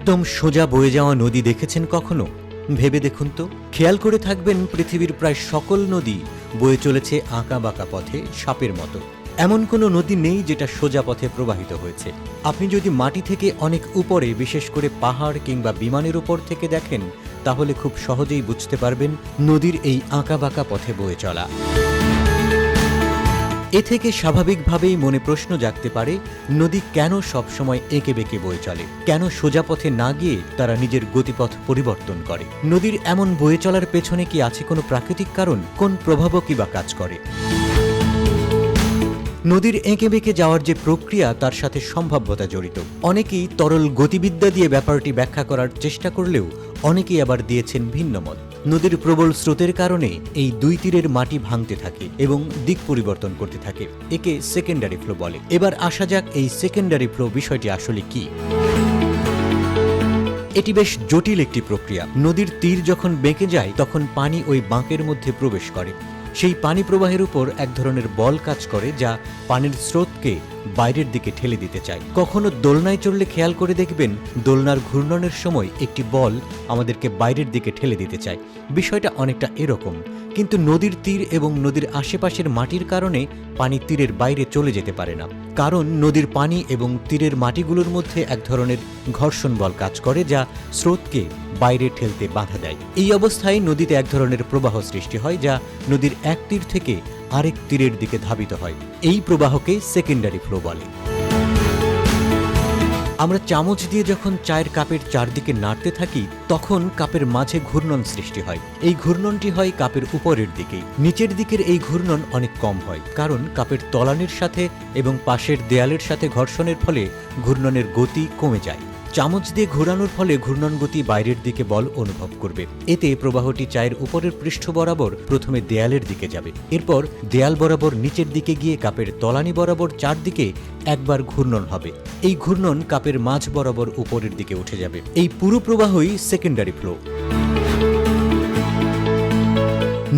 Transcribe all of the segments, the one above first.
একদম সোজা বয়ে যাওয়া নদী দেখেছেন কখনো? ভেবে দেখুন তো। খেয়াল করে থাকবেন পৃথিবীর প্রায় সকল নদী বয়ে চলেছে আঁকা বাঁকা পথে সাপের মতো। এমন কোনো নদী নেই যেটা সোজা পথে প্রবাহিত হয়েছে। আপনি যদি মাটি থেকে অনেক উপরে, বিশেষ করে পাহাড় কিংবা বিমানের উপর থেকে দেখেন, তাহলে খুব সহজেই বুঝতে পারবেন নদীর এই আঁকা বাঁকা পথে বয়ে চলা। এ থেকে স্বাভাবিকভাবেই মনে প্রশ্ন জাগতে পারে, নদী কেন সবসময় এঁকে বেঁকে বয়ে চলে? কেন সোজা পথে না গিয়ে তারা নিজের গতিপথ পরিবর্তন করে? নদীর এমন বয়ে চলার পেছনে কি আছে কোনো প্রাকৃতিক কারণ? কোন প্রভাবও কি বা কাজ করে? নদীর এঁকে বেঁকে যাওয়ার যে প্রক্রিয়া, তার সাথে সম্ভাব্যতা জড়িত। অনেকেই তরল গতিবিদ্যা দিয়ে ব্যাপারটি ব্যাখ্যা করার চেষ্টা করলেও অনেকেই আবার দিয়েছেন ভিন্ন মত। নদীর প্রবল স্রোতের কারণে এই দুই তীরের মাটি ভাঙতে থাকে এবং দিক পরিবর্তন করতে থাকে। একে সেকেন্ডারি ফ্লো বলে। এবার আসা যাক এই সেকেন্ডারি ফ্লো বিষয়টি আসলে কি। এটি বেশ জটিল একটি প্রক্রিয়া। নদীর তীর যখন বেঁকে যায় তখন পানি ওই বাঁকের মধ্যে প্রবেশ করে। সেই পানি প্রবাহের উপর এক ধরনের বল কাজ করে, যা পানির স্রোতকে বাইরের দিকে ঠেলে দিতে চায়। কখনো দোলনায় চড়লে খেয়াল করে দেখবেন, দোলনার ঘূর্ণনের সময় একটি বল আমাদেরকে বাইরের দিকে ঠেলে দিতে চায়। বিষয়টা অনেকটা এরকম। কিন্তু নদীর তীর এবং নদীর আশেপাশের মাটির কারণে পানি তীরের বাইরে চলে যেতে পারে না, কারণ নদীর পানি এবং তীরের মাটিগুলোর মধ্যে এক ধরনের ঘর্ষণ বল কাজ করে, যা স্রোতকে বাইরে ঠেলতে বাধা দেয়। এই অবস্থায় নদীতে এক ধরনের প্রবাহ সৃষ্টি হয়, যা নদীর এক তীর থেকে আরেক তীরের দিকে ধাবিত হয়। এই প্রবাহকে সেকেন্ডারি ফ্লো বলে। আমরা চামচ দিয়ে যখন চায়ের কাপের চারদিকে নাড়তে থাকি, তখন কাপের মাঝে ঘূর্ণন সৃষ্টি হয়। এই ঘূর্ণনটি হয় কাপের উপরের দিকেই। নিচের দিকের এই ঘূর্ণন অনেক কম হয়, কারণ কাপের তলানির সাথে এবং পাশের দেয়ালের সাথে ঘর্ষণের ফলে ঘূর্ণনের গতি কমে যায়। চামচ দিয়ে ঘোরানোর ফলে ঘূর্ণন গতি বাইরের দিকে বল অনুভব করবে। এতে প্রবাহটি চায়ের উপরের পৃষ্ঠ বরাবর প্রথমে দেয়ালের দিকে যাবে, এরপর দেয়াল বরাবর নিচের দিকে গিয়ে কাপের তলানি বরাবর চারদিকে একবার ঘূর্ণন হবে। এই ঘূর্ণন কাপের মাঝ বরাবর উপরের দিকে উঠে যাবে। এই পুরো প্রবাহই সেকেন্ডারি ফ্লো।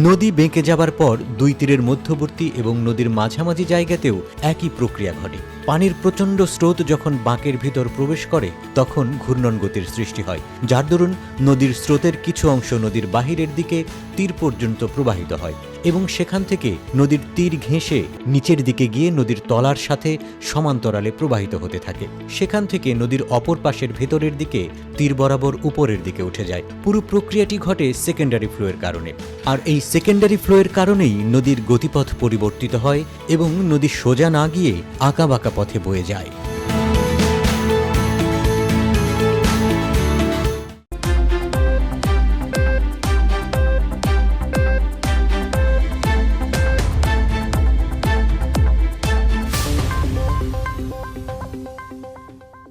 নদী বেঁকে যাবার পর দুই তীরের মধ্যবর্তী এবং নদীর মাঝামাঝি জায়গাতেও একই প্রক্রিয়া ঘটে। পানির প্রচণ্ড স্রোত যখন বাঁকের ভিতর প্রবেশ করে, তখন ঘূর্ণন গতির সৃষ্টি হয়, যার দরুন নদীর স্রোতের কিছু অংশ নদীর বাহিরের দিকে তীর পর্যন্ত প্রবাহিত হয় এবং সেখান থেকে নদীর তীর ঘেঁষে নিচের দিকে গিয়ে নদীর তলার সাথে সমান্তরালে প্রবাহিত হতে থাকে। সেখান থেকে নদীর অপর পাশের ভেতরের দিকে তীর বরাবর উপরের দিকে উঠে যায়। পুরো প্রক্রিয়াটি ঘটে সেকেন্ডারি ফ্লোয়ের কারণে। আর এই সেকেন্ডারি ফ্লোয়ের কারণেই নদীর গতিপথ পরিবর্তিত হয় এবং নদী সোজা না গিয়ে আঁকা বাঁকা পথে বয়ে যায়।